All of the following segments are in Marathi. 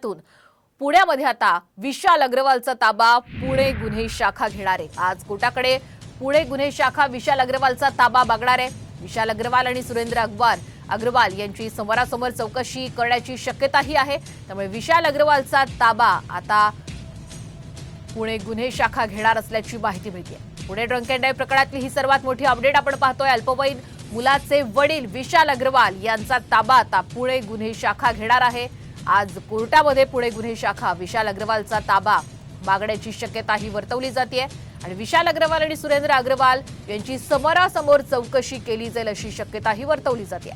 पुण्यातून पुण्यामध्ये आता विशाल अग्रवालचा ताबा पुणे गुन्हे शाखा घेणार आहे। आज कोर्टाकडे पुणे गुन्हे शाखा विशाल अग्रवालचा ताबा मागणार आहे। विशाल अग्रवाल आणि सुरेंद्र अग्रवाल यांची समोरासमोर चौकशी करण्याची शक्यताही आहे। त्यामुळे विशाल अग्रवालचा ताबा आता पुणे गुन्हे शाखा घेणार असल्याची माहिती मिळते। पुणे ड्रंक अँड ड्राइव्ह प्रकरणातली ही सर्वात मोठी अपडेट आपण पाहतोय। अल्पवयीन मुलाचे वडील विशाल अग्रवाल यांचा ताबा आता पुणे गुन्हे शाखा घेणार आहे। आज कोर्टामध्ये पुणे गुन्हे शाखा विशाल अग्रवालचा ताबा मागण्याची शक्यताही वर्तवली जाते आणि विशाल अग्रवाल आणि सुरेंद्र अग्रवाल यांची समोरासमोर चौकशी केली जाईल अशी शक्यताही वर्तवली जाते।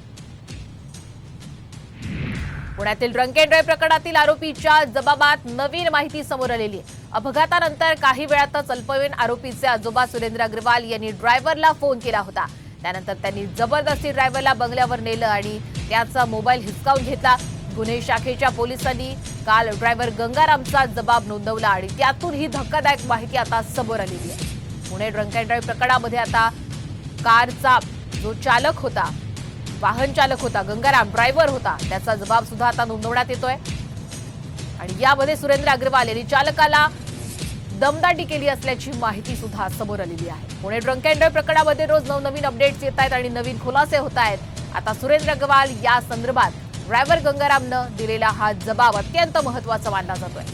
पुण्यातील ड्रंक अँड ड्राइव्ह प्रकरणातील आरोपीच्या जबाबात नवीन माहिती समोर आलेली आहे। अपघातानंतर काही वेळातच अल्पवयीन आरोपीचे आजोबा सुरेंद्र अग्रवाल यांनी ड्रायव्हरला फोन केला होता। त्यानंतर त्यांनी जबरदस्ती ड्रायव्हरला बंगल्यावर नेलं आणि त्याचा मोबाईल हिसकावून घेतला। गुन्हे शाखेच्या पोलिसांनी काल ड्रायव्हर गंगारामचा जबाब नोंदवला आणि त्यातून ही धक्कादायक माहिती आता समोर आलेली आहे। पुणे ड्रंक अँड ड्राइव्ह प्रकरणामध्ये आता कारचा जो चालक होता, वाहन चालक होता, गंगाराम ड्रायव्हर होता, त्याचा जबाब सुद्धा आता नोंदवण्यात येतोय आणि यामध्ये सुरेंद्र अग्रवाल यांनी चालकाला दमदाटी केली असल्याची माहिती सुद्धा समोर आलेली आहे। पुणे ड्रंक अँड ड्राइव्ह प्रकरणामध्ये रोज नवनवीन अपडेट्स येत आहेत आणि नवीन खुलासे होत आहेत। आता सुरेंद्र अग्रवाल या संदर्भात ड्रायव्हर गंगारामनं दिलेला हा जबाब अत्यंत महत्त्वाचा मानला जातोय।